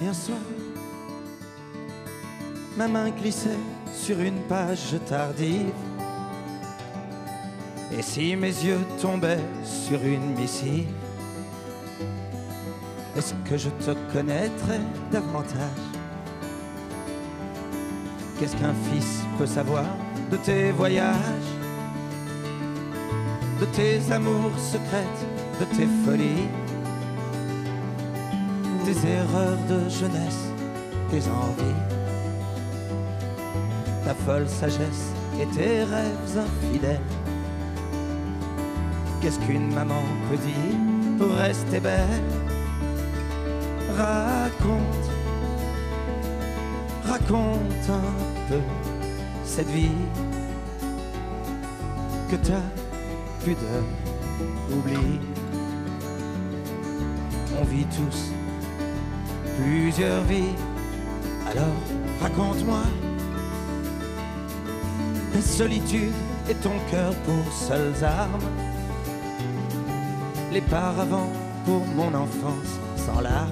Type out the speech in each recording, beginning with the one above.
Et un soir, ma main glissait sur une page tardive. Et si mes yeux tombaient sur une missive, est-ce que je te connaîtrais davantage? Qu'est-ce qu'un fils peut savoir de tes voyages, de tes amours secrètes, de tes folies, tes erreurs de jeunesse, tes envies, ta folle sagesse et tes rêves infidèles? Qu'est-ce qu'une maman peut dire pour rester belle? Raconte, raconte un peu cette vie que ta pudeur oublie. On vit tous plusieurs vies, alors raconte-moi ta solitude et ton cœur pour seules armes, les paravents pour mon enfance sans larmes,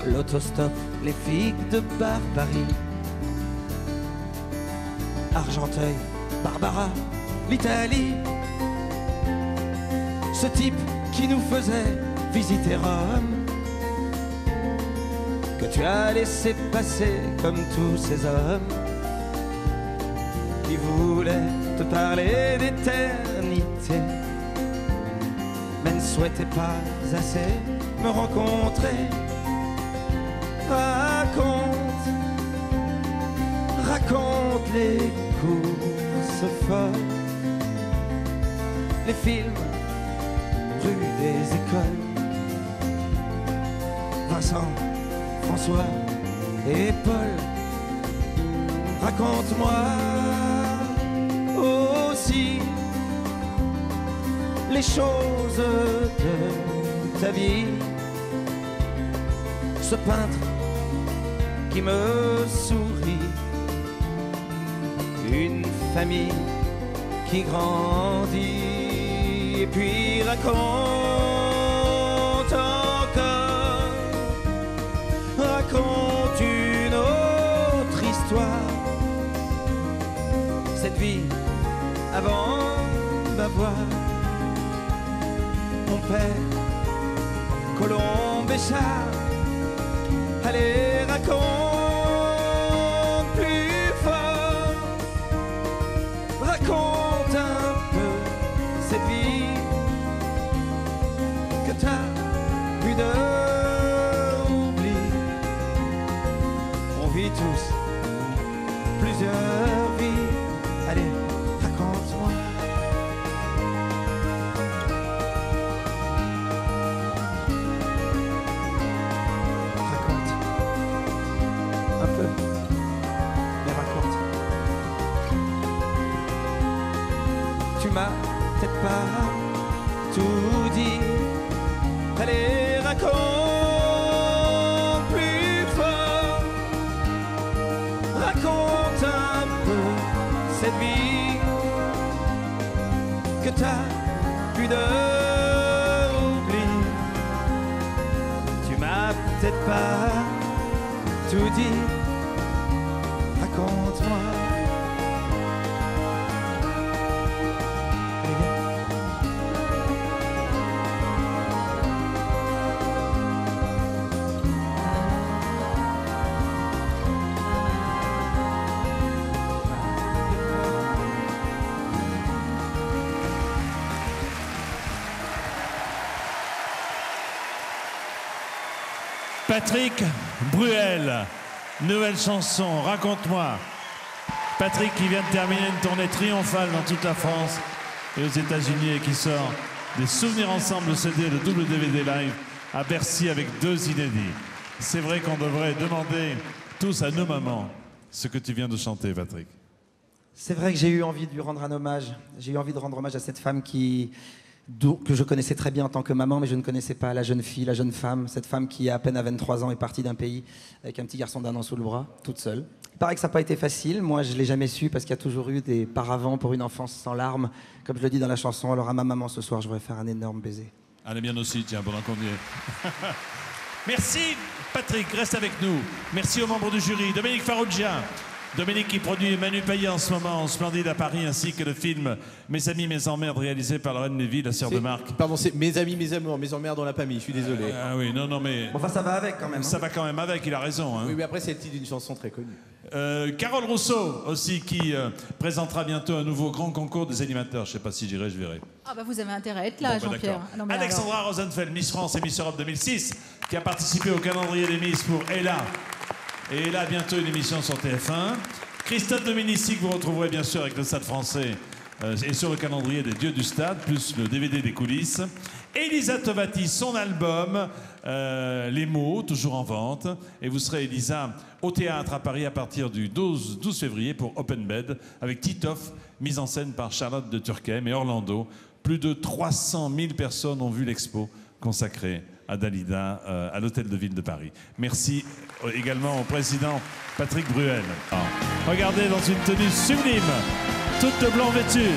l'autostop, les figues de Barbarie, Argenteuil, Barbara, l'Italie, ce type qui nous faisait visiter Rome, que tu as laissé passer comme tous ces hommes qui voulaient te parler d'éternité, mais ne souhaitait pas assez me rencontrer. Raconte, raconte les courses folles, les films, rue des écoles, Vincent, François et Paul. Raconte-moi aussi les choses de ta vie, ce peintre qui me sourit, une famille qui grandit, et puis raconte encore, raconte une autre histoire, cette vie avant d'avoir mon père, Colombe et Charles. Allez, raconte plus fort, raconte un peu cette vie que t'as plus d'oubli. On vit tous plusieurs vies. Allez, raconte-moi. Tu m'as peut-être pas tout dit. Allez, raconte plus fort, raconte un peu cette vie que t'as plus d'oubli. Tu m'as peut-être pas tout dit. Raconte-moi. Patrick Bruel, nouvelle chanson, raconte-moi. Patrick qui vient de terminer une tournée triomphale dans toute la France et aux États-Unis et qui sort des souvenirs ensemble, le CD, le double DVD live à Bercy avec 2 inédits. C'est vrai qu'on devrait demander tous à nos mamans ce que tu viens de chanter, Patrick. C'est vrai que j'ai eu envie de lui rendre un hommage. J'ai eu envie de rendre hommage à cette femme que je connaissais très bien en tant que maman, mais je ne connaissais pas la jeune fille, la jeune femme. Cette femme qui, à peine à 23 ans, est partie d'un pays avec un petit garçon d'1 an sous le bras, toute seule. Il paraît que ça n'a pas été facile. Moi, je ne l'ai jamais su parce qu'il y a toujours eu des paravents pour une enfance sans larmes. Comme je le dis dans la chanson, alors à ma maman ce soir, je voudrais faire un énorme baiser. Elle est bien aussi, tiens, pendant qu'on y est. Merci Patrick, reste avec nous. Merci aux membres du jury. Dominique Farrugia. Dominique qui produit Manu Payet en ce moment, Splendide à Paris, ainsi que le film Mes amis, mes emmerdes, réalisé par Lorraine Lévy, la sœur de Marc. Pardon, c'est Mes amis, mes amours, mes emmerdes, on l'a pas mis, je suis désolé. Ah oui, non, mais... Enfin, ça va avec quand même. Ça va quand même avec, il a raison. Hein. Oui, mais après, c'est le titre d'une chanson très connue. Carole Rousseau aussi, qui présentera bientôt un nouveau grand concours des animateurs. Je ne sais pas si j'irai, je verrai. Ah bah vous avez intérêt à être là, Jean-Pierre. Alexandra Rosenfeld, Miss France et Miss Europe 2006, qui a participé au calendrier des Miss pour Ella. Et Ella a bientôt une émission sur TF1. Christophe Dominici, que vous retrouverez bien sûr avec le Stade français et sur le calendrier des Dieux du Stade, plus le DVD des coulisses. Elisa Tovati, son album, Les mots, toujours en vente. Et vous serez, Elisa, au théâtre à Paris à partir du 12 février pour Open Bed, avec Titoff, mise en scène par Charlotte de Turckheim et Orlando. Plus de 300 000 personnes ont vu l'expo consacrée à Dalida, à l'Hôtel de Ville de Paris. Merci également au président Patrick Bruel. Regardez dans une tenue sublime, toute de blanc vêtue.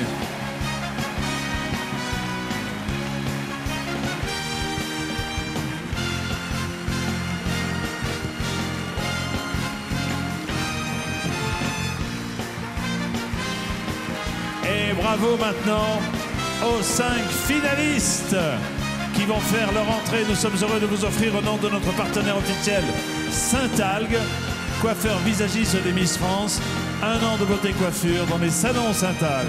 Et bravo maintenant aux 5 finalistes qui vont faire leur entrée. Nous sommes heureux de vous offrir au nom de notre partenaire officiel Saint-Algue, coiffeur visagiste des Miss France, 1 an de beauté coiffure dans les salons Saint-Algue.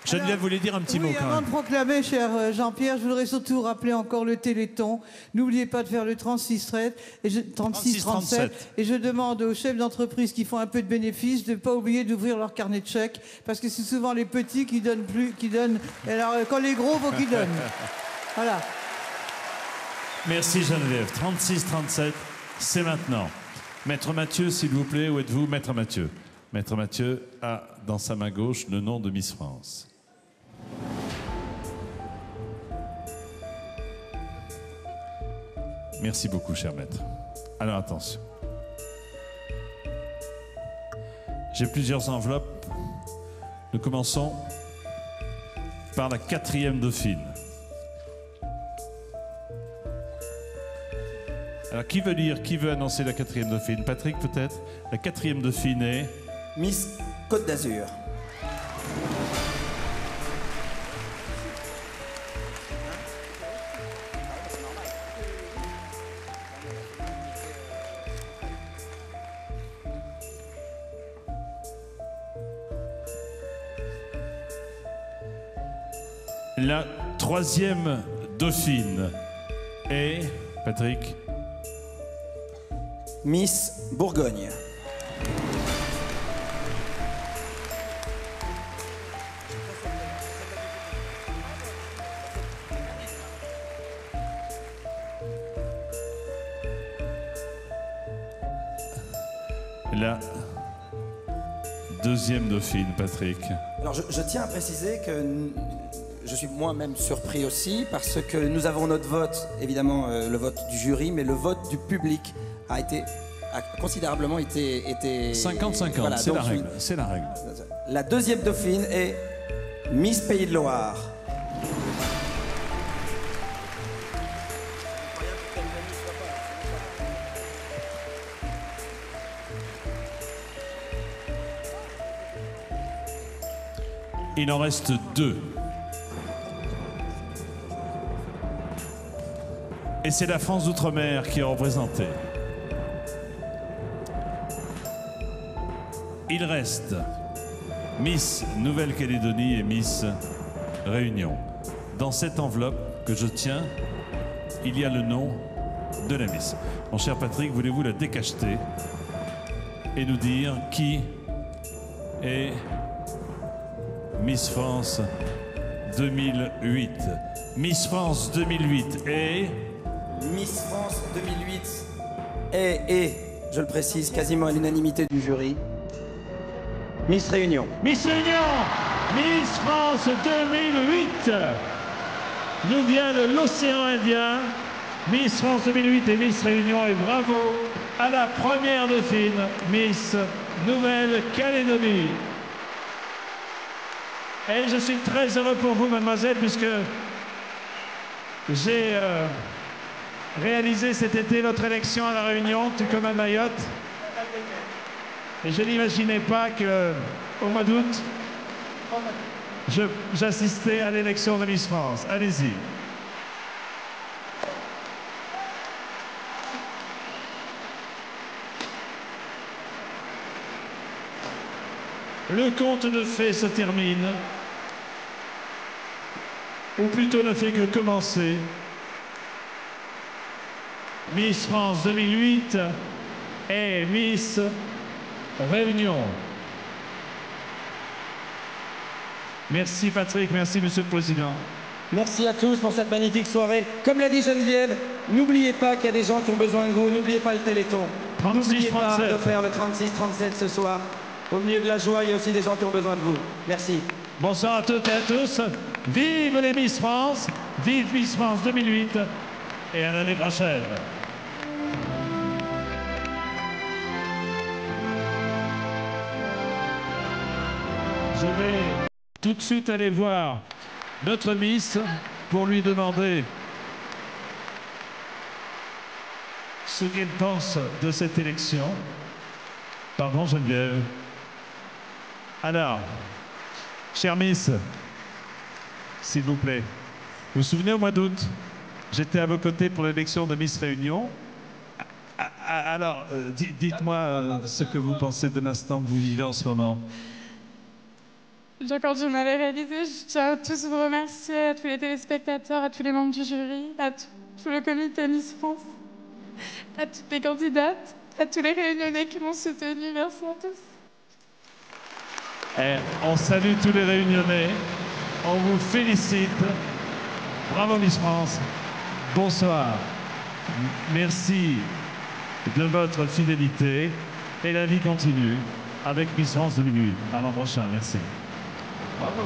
Geneviève voulait dire un petit mot quand avant même. de proclamer, cher Jean-Pierre, je voudrais surtout rappeler encore le Téléthon. N'oubliez pas de faire le 36-37 et je demande aux chefs d'entreprise qui font un peu de bénéfices de ne pas oublier d'ouvrir leur carnet de chèques parce que c'est souvent les petits qui donnent plus, qui donnent. Alors quand les gros, faut qu'ils donnent. Voilà. Merci Geneviève. 36-37, c'est maintenant. Maître Mathieu, s'il vous plaît, où êtes-vous, Maître Mathieu? Maître Mathieu a dans sa main gauche le nom de Miss France. Merci beaucoup, cher maître. Alors attention. J'ai plusieurs enveloppes. Nous commençons par la 4e dauphine. Alors qui veut annoncer la 4e dauphine? Patrick peut-être? La 4e dauphine est... Miss Côte d'Azur. La 3e dauphine est, Patrick? Miss Bourgogne. La 2e dauphine, Patrick. Alors je tiens à préciser que je suis moi-même surpris aussi parce que nous avons notre vote, évidemment le vote du jury, mais le vote du public a considérablement été 50-50, voilà, c'est la règle. C'est la règle. La 2e dauphine est Miss Pays de Loire. Il en reste 2. Et c'est la France d'Outre-mer qui est représentée. Il reste Miss Nouvelle-Calédonie et Miss Réunion. Dans cette enveloppe que je tiens, il y a le nom de la Miss. Mon cher Patrick, voulez-vous la décacheter et nous dire qui est Miss France 2008? Miss France 2008 et... Miss France 2008 est, je le précise, quasiment à l'unanimité du jury, Miss Réunion. Miss Réunion! Miss France 2008 nous vient de l'océan Indien. Miss France 2008 et Miss Réunion, et bravo à la première dauphine, Miss Nouvelle-Calédonie. Et je suis très heureux pour vous, mademoiselle, puisque j'ai réalisé cet été notre élection à La Réunion, tout comme à Mayotte. Et je n'imaginais pas qu'au mois d'août, j'assistais à l'élection de Miss France. Allez-y. Le conte de fées se termine, ou plutôt ne fait que commencer. Miss France 2008 et Miss Réunion. Merci Patrick, merci Monsieur le Président. Merci à tous pour cette magnifique soirée. Comme l'a dit Geneviève, n'oubliez pas qu'il y a des gens qui ont besoin de vous. N'oubliez pas le Téléthon. N'oubliez pas de faire le 36-37 ce soir. Au milieu de la joie, il y a aussi des gens qui ont besoin de vous. Merci. Bonsoir à toutes et à tous. Vive les Miss France, vive Miss France 2008 et à l'année prochaine. Je vais tout de suite aller voir notre Miss pour lui demander ce qu'elle pense de cette élection. Pardon, Geneviève. Alors, chère Miss, s'il vous plaît, vous vous souvenez au mois d'août, j'étais à vos côtés pour l'élection de Miss Réunion. Alors, dites-moi ce que vous pensez de l'instant que vous vivez en ce moment. Quand je m'avais réalisée, je tiens à tous vous remercier, à tous les téléspectateurs, à tous les membres du jury, à tout le comité Miss France, à toutes les candidates, à tous les Réunionnais qui m'ont soutenue. Merci à tous. Et on salue tous les Réunionnais, on vous félicite. Bravo Miss France, bonsoir. Merci de votre fidélité et la vie continue avec Miss France 2008. À l'an prochain, merci. Bravo.